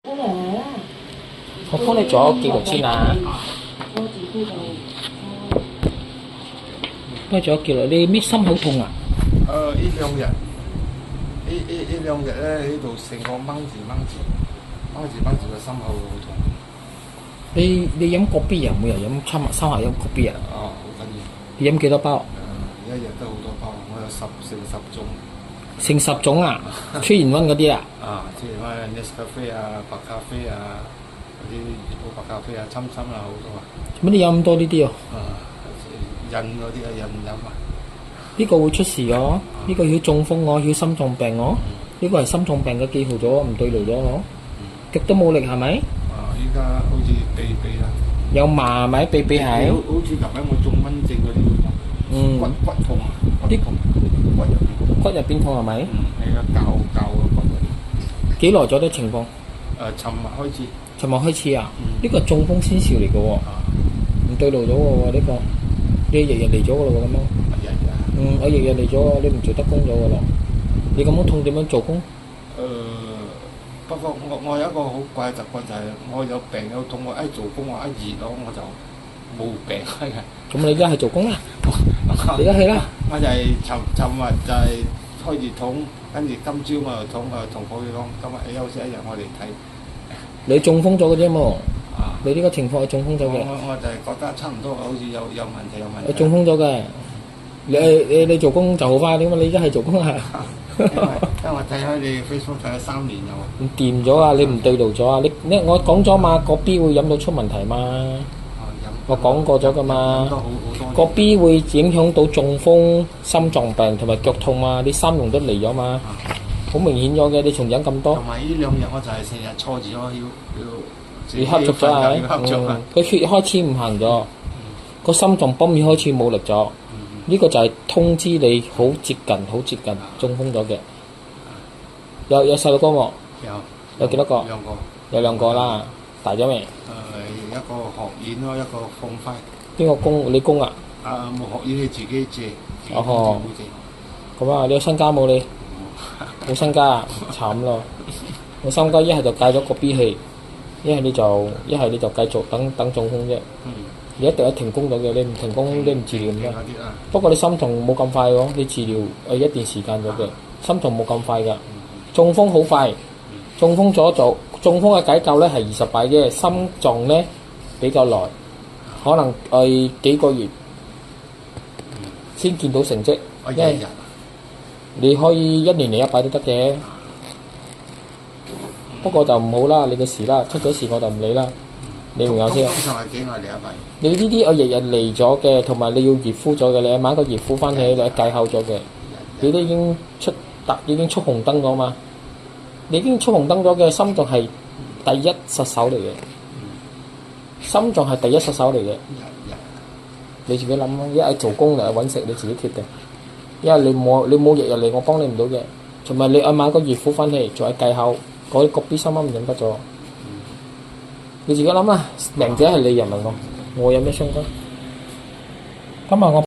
我幫你做記錄先啊，幫你做記錄。你咩心口痛啊？呢兩日，呢兩日咧喺度成個掹住個心口好痛。你飲個 B 啊？每日飲三下飲個 B 啊？好緊要。你飲幾多包？一日都好多包，我有成十種。成10種啊？吹完溫嗰啲啊？即係咩 Nescafe 啊、白咖啡啊、嗰啲熱白咖啡啊、侵啊好多啊。做乜你飲咁多呢啲啊？印嗰啲印飲啊。呢個會出事哦，呢個要中風哦，要心臟病哦。呢個係心臟病嘅記號咗，唔對路咗哦。極都冇力係咪？依家好似痹啦。有麻咪痹係？好似琴日我中蚊症嗰啲骨痛啊，啲骨入邊痛係咪？係啊，教個骨嗰啲。幾耐咗啲情況？尋日開始。尋日開始啊？呢個中風先兆嚟嘅喎，唔對路咗喎呢個。你日日嚟咗嘅咯喎咁樣。我日日嚟咗，你唔做得工咗嘅咯。你咁樣痛點樣做工？不過我有一個好怪嘅習慣就係我有病有痛，我一做工我一熱咗我就冇病嘅。咁你而家係做工啦？你而家係啦。我就係尋日就係開熱痛，跟住今朝我又痛，我又同佢講今日休息一日我嚟睇。你中風咗嘅啫喎。你呢個情況係中風咗嘅。我就係覺得差唔多好似有問題。你中風咗嘅。你做工就好快啲嘛？你而家係做工啊？因為我睇開你 Facebook 睇咗3年又。唔掂咗啊！你唔對路咗啊！我講咗嘛，個 B 會飲到出問題嘛。我講過咗噶嘛。個 B 會影響到中風、心臟病同埋腳痛嘛。你3樣都嚟咗嘛。好明顯咗嘅，你仲飲咁多。同埋呢2日我就係成日坐住咗，要瞌足咗啊！佢血開始唔行咗，個心臟泵已開始冇力咗。呢個就係通知你好接近中風咗嘅。有細路哥冇？有幾多個？有兩個啦。大咗未？一個學院咯，一個放翻。邊個供？你供啊？冇學院你自己借。哦。咁啊，你有身家冇你？冇身家啊，慘咯！冇身家一係就戒咗個 B 氣，一係你就繼續等中風啫。你一定係停工咗嘅，你唔停工你唔治療唔得。不過你心痛冇咁快喎，你治療一段時間咗嘅，心痛冇咁快㗎。中風好快，中風咗做中風嘅解救咧係20擺啫，心臟咧比較耐，可能幾個月先見到成績。因為你可以1年嚟1擺都得嘅，不過就唔好啦，你嘅事啦，出咗事我就唔理啦。你明唔明先？你呢啲我日日嚟咗嘅，同埋你要熱敷咗嘅，你買一個熱敷翻起你戒口咗嘅，你都已經出紅燈咗嘛？你已經出紅燈咗嘅，心臟係第一殺手嚟嘅，心臟係第一殺手嚟嘅。你自己諗咯，一係做工嚟揾食，你自己決定。因為你冇日日嚟，我幫你唔到嘅。同埋你買個熱敷翻起，仲係戒口，嗰啲個 B 3蚊唔飲得咗。你自己諗啦，命者係你人民喎，我有咩相干？今日我